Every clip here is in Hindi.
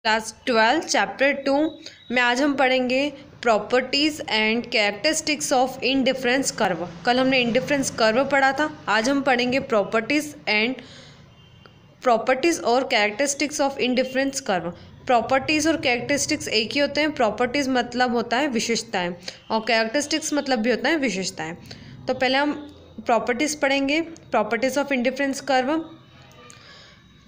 क्लास 12 चैप्टर 2 में आज हम पढ़ेंगे properties and characteristics of indifference curve. कल हमने इंडिफरेंस कर्व पढ़ा था, आज हम पढ़ेंगे प्रॉपर्टीज़ और characteristics of indifference curve. Properties और कैरेक्टरिस्टिक्स एक ही होते हैं। प्रॉपर्टीज़ मतलब होता है विशेषताएं और कैरेक्टरिस्टिक्स मतलब भी होता है विशेषताएं। तो पहले हम प्रॉपर्टीज़ पढ़ेंगे, properties of indifference curve.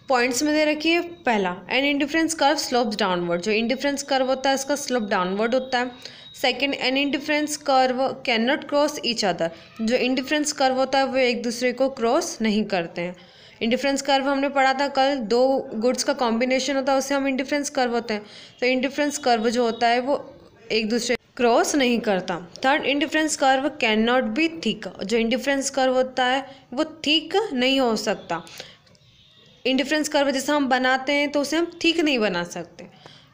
Points में दे रखिए, पहला an indifference curve slopes downward. जो इंडिफरेंस कर्व होता है उसका स्लोप डाउनवर्ड होता है। Second, an indifference curve can not cross each other. जो इंडिफरेंस कर्व होता है वो एक दूसरे को क्रॉस नहीं करते हैं। इंडिफरेंस कर्व हमने पढ़ा था कल, दो गुड्स का कॉम्बिनेशन होता है उससे हम इंडिफरेंस कर्व होते हैं। तो इंडिफरेंस कर्व जो होता है वो एक दूसरे क्रॉस नहीं करता। Third, indifference curve can not be thick. जो इंडिफरेंस कर्व होता है वो थिक नहीं हो सकता। इंडिफरेंस कर्व जैसा हम बनाते हैं तो उसे हम ठीक नहीं बना सकते।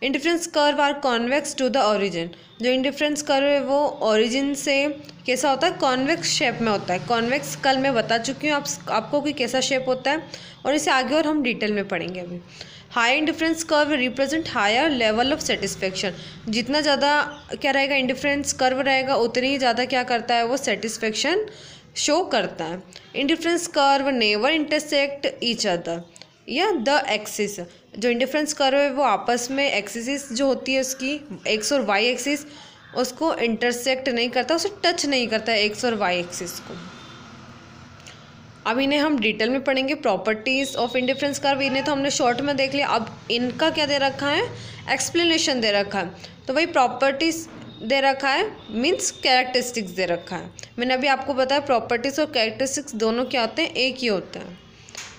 Indifference curve are convex to the origin. जो इंडिफरेंस कर्व है वो ओरिजिन से कैसा होता है, कॉन्वेक्स शेप में होता है। कॉन्वेक्स कल मैं बता चुकी हूँ आपको कि कैसा शेप होता है, और इसे आगे और हम डिटेल में पढ़ेंगे अभी। High indifference curve represent higher level of satisfaction. जितना ज़्यादा क्या रहेगा इंडिफरेंस कर्व रहेगा उतनी ही ज़्यादा क्या करता है वो सेटिस्फेक्शन शो करता है। Indifference curve never intersect each other या द एक्सिस। जो इंडिफरेंस कर्व है वो आपस में एक्सिस जो होती है उसकी एक्स और वाई एक्सिस उसको इंटरसेक्ट नहीं करता, उसे टच नहीं करता है एक्स और वाई एक्सिस को। अब इन्हें हम डिटेल में पढ़ेंगे। प्रॉपर्टीज़ ऑफ इंडिफरेंस कर्व, इन्हें तो हमने शॉर्ट में देख लिया। अब इनका क्या दे रखा है, एक्सप्लेनेशन दे रखा है। तो वही प्रॉपर्टीज़ दे रखा है मीन्स कैरेक्टरिस्टिक्स दे रखा है। मैंने अभी आपको बताया प्रॉपर्टीज़ और कैरेक्टरिस्टिक्स दोनों क्या होते हैं, एक ही होते हैं,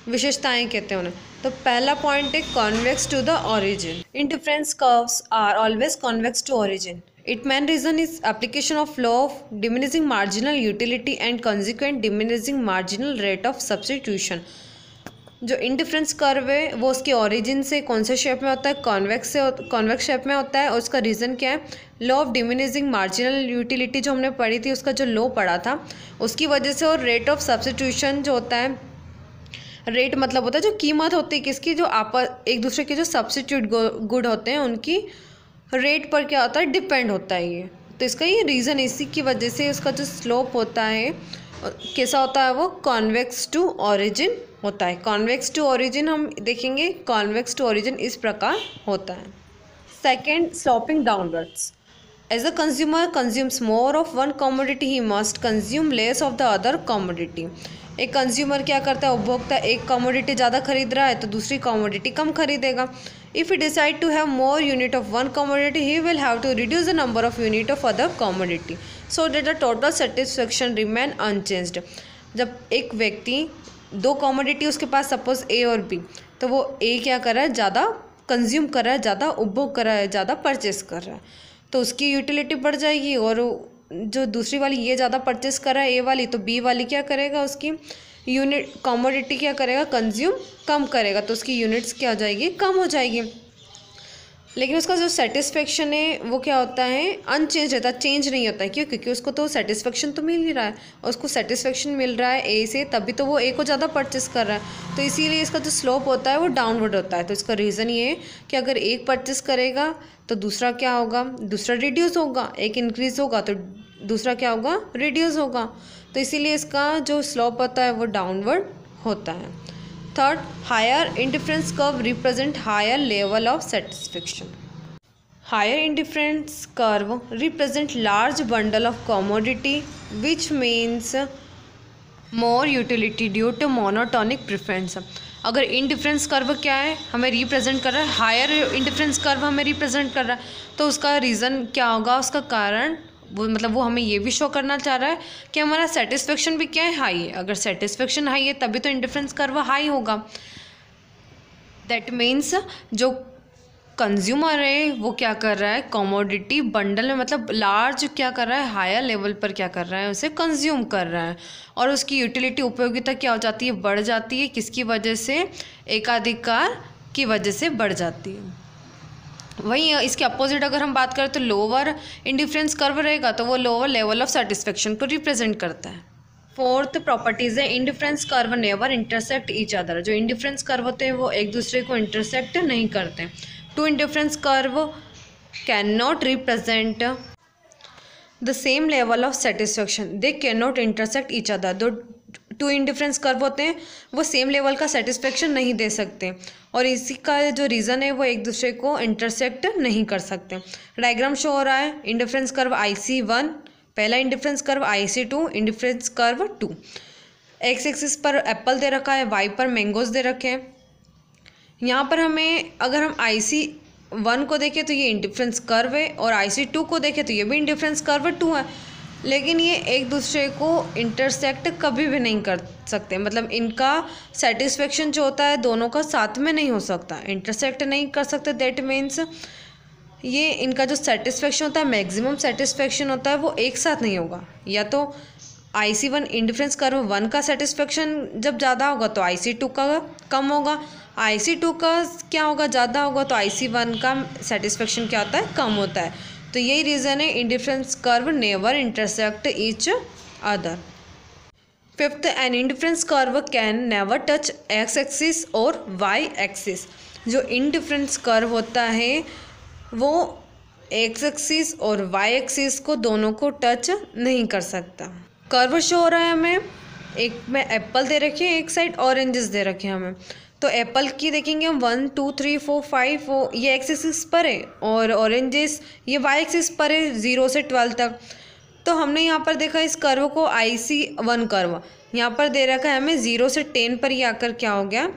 विशेषताएं कहते हैं उन्हें। तो पहला पॉइंट है convex to the origin. Indifference curves are always convex to origin. It main reason is application of law of diminishing marginal utility and consequent diminishing marginal rate of substitution. जो इंडिफरेंस कर्व है वो उसके ओरिजिन से कौन से शेप में होता है, कॉन्वेक्स शेप में होता है। और उसका रीज़न क्या है, law of diminishing marginal utility जो हमने पढ़ी थी उसका जो लॉ पढ़ा था उसकी वजह से। और रेट ऑफ सब्स्टिट्यूशन जो होता है, रेट मतलब होता है जो कीमत होती है किसकी, जो एक दूसरे के जो सब्स्टिट्यूट गुड होते हैं उनकी रेट पर क्या होता है, डिपेंड होता है ये। तो इसका ये रीज़न, इसी की वजह से उसका जो स्लोप होता है कैसा होता है, वो कॉन्वेक्स टू ओरिजिन होता है। कॉन्वेक्स टू ओरिजिन हम देखेंगे, कॉन्वेक्स टू ओरिजिन इस प्रकार होता है। Second, sloping downwards. As a consumer consumes more of one commodity he must consume less of the other commodity. एक कंज्यूमर क्या करता है, उपभोक्ता एक कमोडिटी ज़्यादा खरीद रहा है तो दूसरी कमोडिटी कम खरीदेगा। If he decide to have more unit of one commodity he will have to reduce the number of unit of other commodity so that the total satisfaction remain unchanged. जब एक व्यक्ति दो कमोडिटी उसके पास सपोज ए और बी, तो वो ए क्या कर रहा है, ज़्यादा कंज्यूम कर रहा है, ज़्यादा उपभोग कर रहा है, ज़्यादा परचेस कर रहा है, तो उसकी यूटिलिटी बढ़ जाएगी। और जो दूसरी वाली ये ज़्यादा परचेस कर रहा है ए वाली, तो बी वाली क्या करेगा, उसकी यूनिट कमोडिटी क्या करेगा, कंज्यूम कम करेगा, तो उसकी यूनिट्स क्या हो जाएगी, कम हो जाएगी। लेकिन उसका जो सेटिस्फेक्शन है वो क्या होता है, अनचेंज रहता है, चेंज नहीं होता है। क्यों? क्योंकि उसको तो सेटिस्फेक्शन तो मिल ही रहा है, और उसको सेटिस्फेक्शन मिल रहा है ए से, तभी तो वो ए को ज़्यादा परचेस कर रहा है। तो इसीलिए इसका जो स्लोप होता है वो डाउनवर्ड होता है। तो इसका रीज़न ये है कि अगर एक परचेस करेगा तो दूसरा क्या होगा, दूसरा रिड्यूस होगा, एक इंक्रीज़ होगा तो दूसरा क्या होगा, रिड्यूस होगा। तो इसीलिए इसका जो स्लोप होता है वो डाउनवर्ड होता है। Third, higher indifference curve represent higher level of satisfaction. Higher indifference curve represent large bundle of commodity which means more utility due to monotonic preference. अगर इंडिफरेंस कर्व क्या है, हमें रिप्रेजेंट कर रहा है, हायर इंडिफरेंस कर्व हमें रिप्रेजेंट कर रहा है, तो उसका रीज़न क्या होगा, उसका कारण वो मतलब वो हमें ये भी शो करना चाह रहा है कि हमारा सेटिस्फेक्शन भी क्या है, हाई है। अगर सेटिस्फेक्शन हाई है तभी तो इंडिफरेंस कर्व हाई होगा। दैट मीन्स जो कंज्यूमर है वो क्या कर रहा है, कमोडिटी बंडल में मतलब लार्ज क्या कर रहा है, हायर लेवल पर क्या कर रहा है, उसे कंज्यूम कर रहा है, और उसकी यूटिलिटी उपयोगिता क्या हो जाती है, बढ़ जाती है। किसकी वजह से, एकाधिकार की वजह से बढ़ जाती है। वहीं इसके अपोजिट अगर हम बात करें तो लोअर इंडिफरेंस कर्व रहेगा तो वो लोअर लेवल ऑफ सेटिस्फेक्शन को रिप्रेजेंट करता है। फोर्थ प्रॉपर्टीज है indifference curve never intersect each other. जो इंडिफरेंस कर्व होते हैं वो एक दूसरे को इंटरसेक्ट नहीं करते। Two indifference curve can not represent the same level of satisfaction, they can not intersect each other. दो टू इंडिफरेंस कर्व होते हैं वो सेम लेवल का सेटिस्फेक्शन नहीं दे सकते, और इसी का जो रीज़न है वो एक दूसरे को इंटरसेक्ट नहीं कर सकते। डायग्राम शो हो रहा है, इंडिफरेंस कर्व IC1 पहला, indifference curve IC2, indifference curve 2। X axis पर एप्पल दे रखा है, वाई पर मैंगोज दे रखे हैं। यहाँ पर हमें अगर हम IC1 को देखें तो ये इंडिफरेंस कर्व है, और IC2 को देखें तो ये भी इंडिफरेंस कर्व 2 है, लेकिन ये एक दूसरे को इंटरसेक्ट कभी भी नहीं कर सकते। मतलब इनका सेटिस्फेक्शन जो होता है दोनों का साथ में नहीं हो सकता, इंटरसेक्ट नहीं कर सकते। दैट मीन्स ये इनका जो सेटिस्फेक्शन होता है, मैक्सिमम सेटिस्फेक्शन होता है, वो एक साथ नहीं होगा। या तो IC1 इंडिफरेंस कर्व 1 का सेटिस्फेक्शन जब ज़्यादा होगा तो IC2 का कम होगा, IC2 का क्या होगा, ज़्यादा होगा, तो IC1 का सेटिस्फेक्शन क्या होता है, कम होता है। तो यही रीज़न है indifference curve never intersect each other. Fifth, an indifference curve can never touch X axis और वाई एक्सिस। जो इंडिफरेंस कर्व होता है वो एक्स एक्सिस और वाई एक्सिस को दोनों को टच नहीं कर सकता। कर्व शो हो रहा है हमें, एक में एप्पल दे रखे हैं, एक साइड ऑरेंजेस दे रखे हैं हमें। तो एप्पल की देखेंगे हम 1 2 3 4 5 ये एक्स एक्सिस पर है, और ऑरेंजेस ये वाई एक्सिस पर है 0 से 12 तक। तो हमने यहाँ पर देखा इस कर्व को IC1 कर्व यहाँ पर दे रखा है हमें 0 से 10 पर ये आकर क्या हो गया,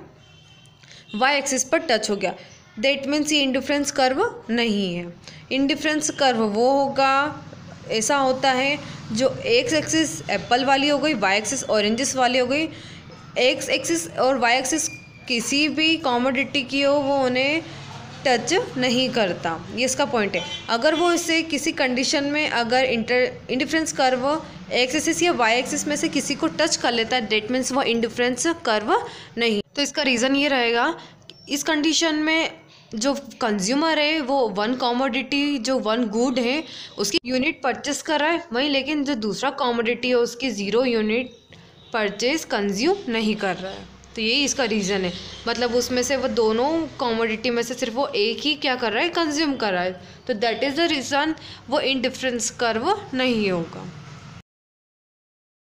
वाई एक्सिस पर टच हो गया। दैट मीन्स ये इंडिफरेंस कर्व नहीं है। इंडिफरेंस कर्व वो होगा, ऐसा होता है जो एक्स एक्सिस एप्पल वाली हो गई, वाई एक्सिस ऑरेंजेस वाली हो गई। एक्स एक्सिस और वाई एक्सिस किसी भी कॉमोडिटी की हो वो उन्हें टच नहीं करता, ये इसका पॉइंट है। अगर वो इसे किसी कंडीशन में अगर इंडिफरेंस कर्व एक्स एक्सिस या वाई एक्सिस में से किसी को टच कर लेता है, दैट मीन्स वो इंडिफरेंस कर्व नहीं। तो इसका रीज़न ये रहेगा, इस कंडीशन में जो कंज्यूमर है वो वन कॉमोडिटी, जो वन गुड है उसकी यूनिट परचेस कर रहा है वहीं, लेकिन जो दूसरा कॉमोडिटी है उसकी 0 यूनिट परचेस कंज्यूम नहीं कर रहा है। तो यही इसका रीज़न है, मतलब उसमें से वो दोनों कॉमोडिटी में से सिर्फ वो एक ही क्या कर रहा है, कंज्यूम कर रहा है। तो दैट इज़ द रीज़न वो इंडिफरेंस कर्व नहीं होगा।